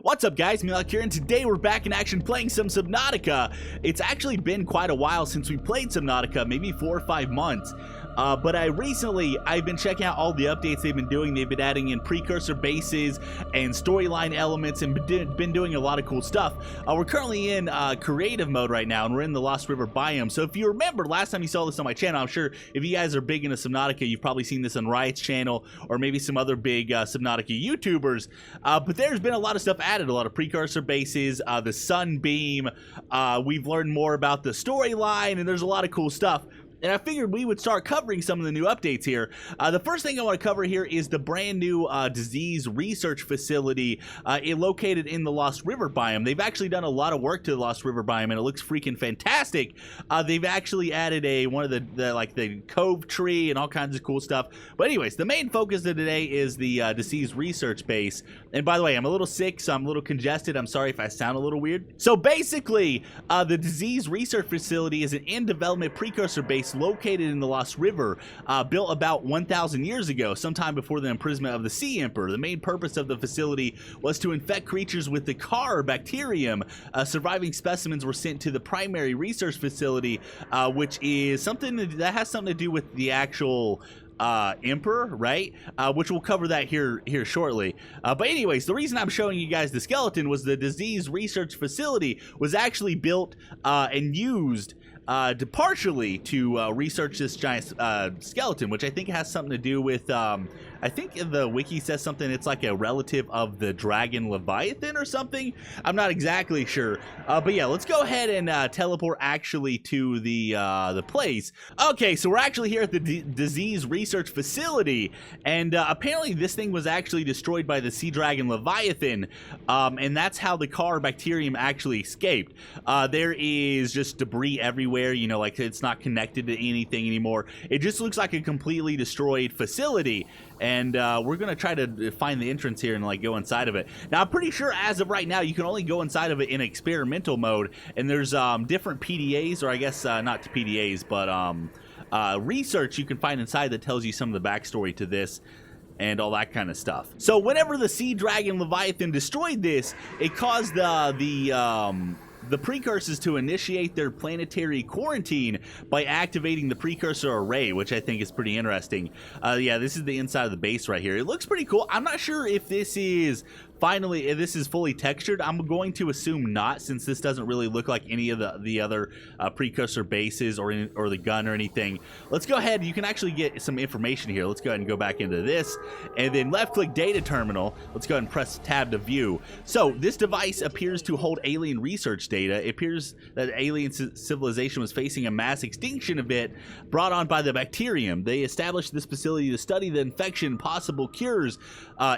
What's up guys, MeatyLock here, and today we're back in action playing some Subnautica. It's actually been quite a while since we played Subnautica, maybe 4 or 5 months. But I've been checking out all the updates they've been doing. They've been adding in precursor bases and storyline elements and been doing a lot of cool stuff. We're currently in creative mode right now, and we're in the Lost River biome. So if you remember, last time you saw this on my channel, I'm sure if you guys are big into Subnautica, you've probably seen this on Riot's channel or maybe some other big Subnautica YouTubers. But there's been a lot of stuff added, a lot of precursor bases, the sunbeam. We've learned more about the storyline, and there's a lot of cool stuff. And I figured we would start covering some of the new updates here. The first thing I want to cover here is the brand new disease research facility located in the Lost River biome. They've actually done a lot of work to the Lost River biome, and it looks freaking fantastic. They've actually added one of the cove tree and all kinds of cool stuff. But anyways, the main focus of today is the disease research base. And by the way, I'm a little sick, so I'm a little congested. I'm sorry if I sound a little weird. So basically, the disease research facility is an in-development precursor base located in the Lost River, built about 1,000 years ago, sometime before the imprisonment of the Sea Emperor. The main purpose of the facility was to infect creatures with the CAR bacterium. Surviving specimens were sent to the primary research facility, which is something that has something to do with the actual Emperor, right? Which we'll cover that here shortly. But anyways, the reason I'm showing you guys the skeleton was the disease research facility was actually built and used partially to research this giant skeleton, which I think has something to do with I think the wiki says something, it's like a relative of the dragon Leviathan or something. I'm not exactly sure, but yeah, let's go ahead and teleport actually to the place. Okay, so we're actually here at the disease research facility, and apparently this thing was actually destroyed by the sea dragon Leviathan, and that's how the CAR bacterium actually escaped. There is just debris everywhere, you know, like it's not connected to anything anymore. It just looks like a completely destroyed facility. And we're gonna try to find the entrance here and like go inside of it. Now I'm pretty sure as of right now you can only go inside of it in experimental mode, and there's different PDAs, or I guess not PDAs, but research you can find inside that tells you some of the backstory to this and all that kind of stuff. So whenever the sea dragon Leviathan destroyed this, it caused the precursors to initiate their planetary quarantine by activating the precursor array, which I think is pretty interesting. Yeah, this is the inside of the base right here. It looks pretty cool. I'm not sure if this is fully textured. I'm going to assume not, since this doesn't really look like any of the other precursor bases or the gun or anything. Let's go ahead. You can actually get some information here. Let's go ahead and go back into this, and then left click data terminal. Let's go ahead and press tab to view. So this device appears to hold alien research data. It appears that alien civilization was facing a mass extinction event brought on by the bacterium. They established this facility to study the infection and possible cures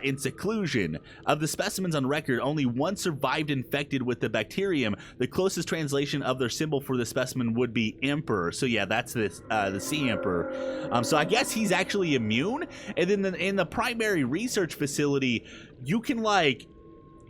in seclusion. Of the specimens on record, only one survived infected with the bacterium. The closest translation of their symbol for the specimen would be Emperor. So yeah, that's the Sea Emperor. So I guess he's actually immune. And then in the primary research facility, you can like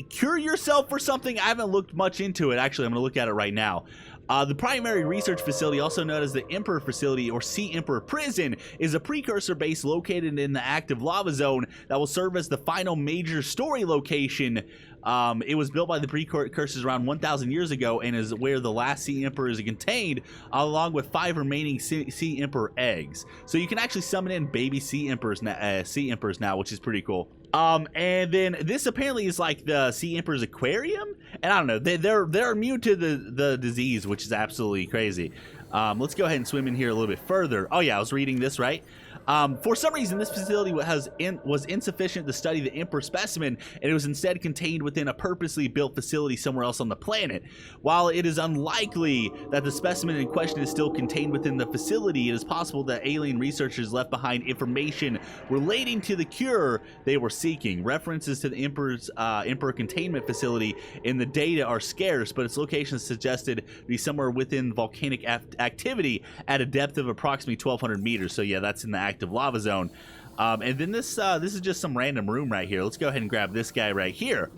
cure yourself for something. I haven't looked much into it. Actually, I'm gonna look at it right now. The primary research facility, also known as the Emperor facility or Sea Emperor prison, is a precursor base located in the active lava zone that will serve as the final major story location. It was built by the precursors around 1,000 years ago and is where the last Sea Emperor is contained, along with 5 remaining Sea Emperor eggs. So you can actually summon in baby Sea Emperors now, which is pretty cool. And then this apparently is like the Sea Emperor's aquarium, and I don't know, they're immune to the disease, which is absolutely crazy. Let's go ahead and swim in here a little bit further. Oh yeah, I was reading this right. For some reason, this facility was insufficient to study the Emperor specimen, and it was instead contained within a purposely built facility somewhere else on the planet. While it is unlikely that the specimen in question is still contained within the facility, it is possible that alien researchers left behind information relating to the cure they were seeking. References to the Emperor containment facility in the data are scarce, but its location is suggested to be somewhere within volcanic activity at a depth of approximately 1,200 meters. So yeah, that's in the active lava zone. And then this is just some random room right here. Let's go ahead and grab this guy right here.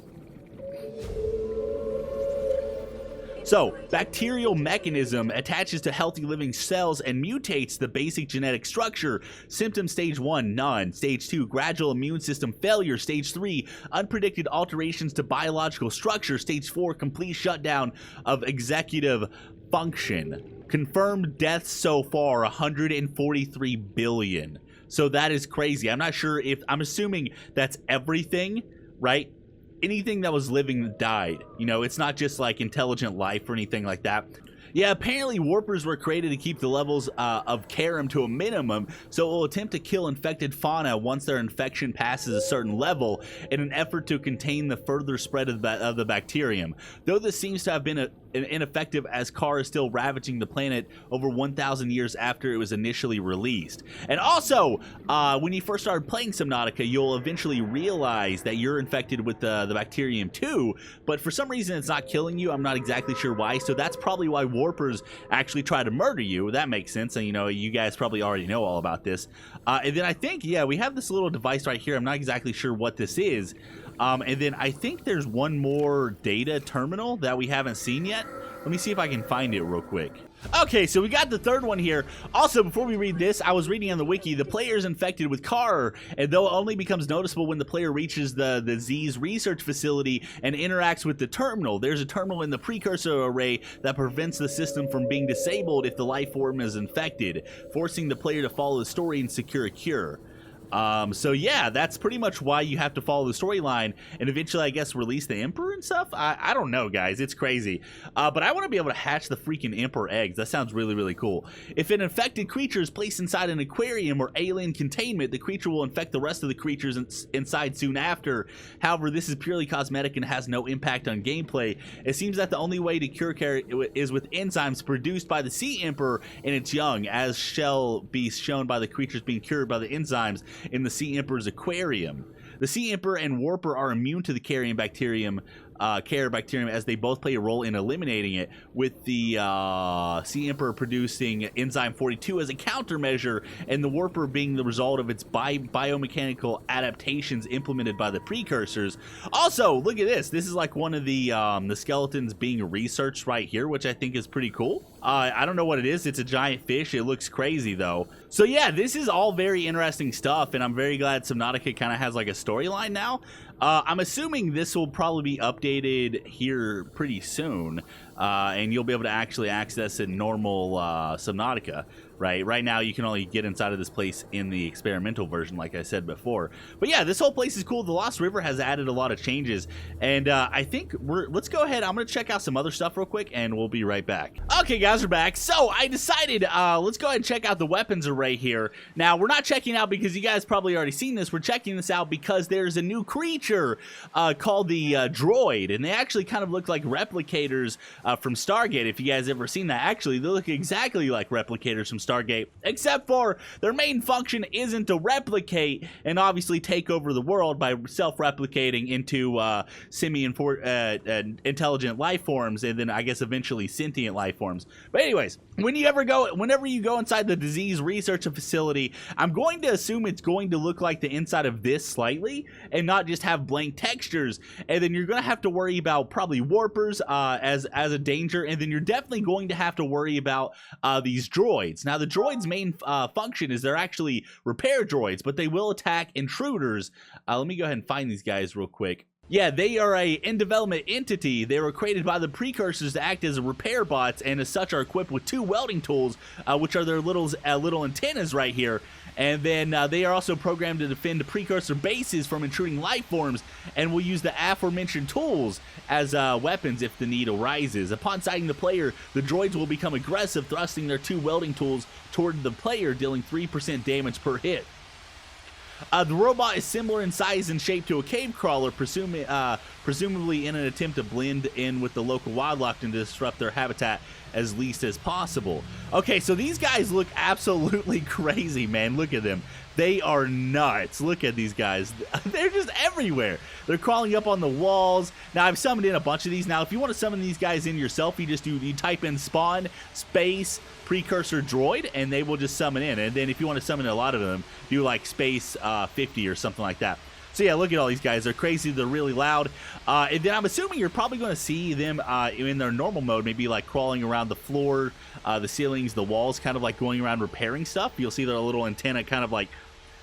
So, bacterial mechanism attaches to healthy living cells and mutates the basic genetic structure. Symptom stage 1, none. Stage 2, gradual immune system failure. Stage 3, unpredicted alterations to biological structure. Stage 4, complete shutdown of executive function. Confirmed deaths so far, 143 billion. So that is crazy. I'm not sure if, I'm assuming that's everything, right? Anything that was living died. You know, it's not just like intelligent life or anything like that. Yeah, apparently warpers were created to keep the levels of Karam to a minimum, so it will attempt to kill infected fauna once their infection passes a certain level in an effort to contain the further spread of the bacterium. Though this seems to have been ineffective, as Kar is still ravaging the planet over 1,000 years after it was initially released. And also, when you first started playing Subnautica, you'll eventually realize that you're infected with the bacterium too, but for some reason it's not killing you. I'm not exactly sure why, so that's probably why warpers actually try to murder you. That makes sense, and you know, you guys probably already know all about this. And then I think, yeah, we have this little device right here. I'm not exactly sure what this is. And then I think there's one more data terminal that we haven't seen yet. Let me see if I can find it real quick. Okay, so we got the third one here. Also, before we read this, I was reading on the wiki, the player is infected with Kar, and though it only becomes noticeable when the player reaches the Z's research facility and interacts with the terminal. There's a terminal in the precursor array that prevents the system from being disabled if the life form is infected, forcing the player to follow the story and secure a cure. So yeah, that's pretty much why you have to follow the storyline and eventually, I guess, release the Emperor and stuff. I don't know, guys. It's crazy. But I want to be able to hatch the freaking Emperor eggs. That sounds really, really cool. If an infected creature is placed inside an aquarium or alien containment, the creature will infect the rest of the creatures inside soon after. However, this is purely cosmetic and has no impact on gameplay. It seems that the only way to cure is with enzymes produced by the Sea Emperor and its young, as shall be shown by the creatures being cured by the enzymes in the Sea Emperor's aquarium. The Sea Emperor and Warper are immune to the carrion bacterium, as they both play a role in eliminating it, with the Sea Emperor producing enzyme 42 as a countermeasure, and the Warper being the result of its biomechanical adaptations implemented by the precursors. Also, look at this. This is like one of the skeletons being researched right here, which I think is pretty cool. I don't know what it is. It's a giant fish. It looks crazy, though. So yeah, this is all very interesting stuff, and I'm very glad Subnautica kind of has like a storyline now. I'm assuming this will probably be updated here pretty soon, and you'll be able to actually access it in normal Subnautica. Right now, you can only get inside of this place in the experimental version, like I said before. But yeah, this whole place is cool. The Lost River has added a lot of changes, and I think let's go ahead. I'm going to check out some other stuff real quick, and we'll be right back. Okay, guys, we're back. So I decided, let's go ahead and check out the weapons array here. Now, we're not checking out because you guys probably already seen this. We're checking this out because there's a new creature called the droid, and they actually kind of look like replicators from Stargate, if you guys ever seen that. Actually, they look exactly like replicators from Stargate, except for their main function isn't to replicate and obviously take over the world by self-replicating into intelligent life forms, and then I guess eventually sentient life forms. But anyways, whenever you go inside the disease research facility, I'm going to assume it's going to look like the inside of this slightly and not just have blank textures. And then you're going to have to worry about probably warpers as a danger, and then you're definitely going to have to worry about these droids. Now, the droids' main function is they're actually repair droids, but they will attack intruders. Let me go ahead and find these guys real quick. Yeah, they are a in-development entity. They were created by the precursors to act as repair bots, and as such are equipped with 2 welding tools, which are their little antennas right here. And then they are also programmed to defend the precursor bases from intruding life forms, and will use the aforementioned tools as weapons if the need arises. Upon sighting the player, the droids will become aggressive, thrusting their 2 welding tools toward the player, dealing 3% damage per hit. The robot is similar in size and shape to a cave crawler, presumably in an attempt to blend in with the local wildlife and disrupt their habitat as least as possible. Okay, so these guys look absolutely crazy, man. Look at them. They are nuts. Look at these guys. They're just everywhere. They're crawling up on the walls. Now, I've summoned in a bunch of these. Now, if you want to summon these guys in yourself, you type in spawn space precursor droid, and they will just summon in. And then if you want to summon a lot of them, do like space 50 or something like that. So yeah, look at all these guys. They're crazy. They're really loud. And then I'm assuming you're probably going to see them in their normal mode, maybe like crawling around the floor, the ceilings, the walls, kind of like going around repairing stuff. You'll see their little antenna kind of like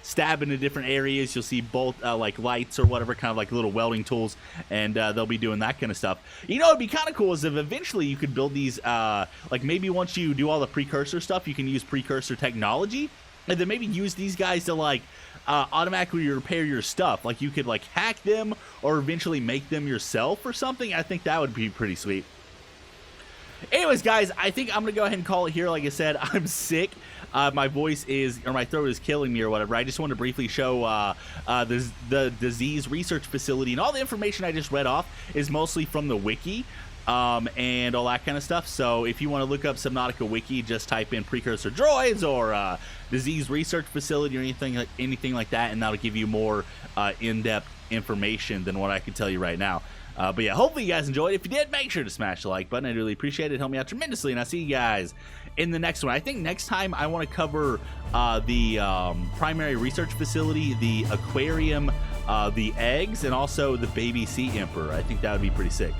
stab into different areas. You'll see both like lights or whatever, kind of like little welding tools, and they'll be doing that kind of stuff. You know, it'd be kind of cool is if eventually you could build these, like maybe once you do all the precursor stuff, you can use precursor technology, and then maybe use these guys to like automatically repair your stuff. Like you could like hack them or eventually make them yourself or something. I think that would be pretty sweet. Anyways, guys, I think I'm gonna go ahead and call it here. Like I said, I'm sick. My voice is, or my throat is killing me or whatever. I just want to briefly show the disease research facility, and all the information I just read off is mostly from the wiki and all that kind of stuff. So if you want to look up Subnautica wiki, just type in precursor droids or disease research facility or anything like that, and that'll give you more in-depth information than what I can tell you right now. But yeah, hopefully you guys enjoyed. If you did, make sure to smash the like button. I'd really appreciate it. Help me out tremendously, and I'll see you guys in the next one. I think next time I want to cover the primary research facility, the aquarium, the eggs, and also the baby sea emperor. I think that would be pretty sick.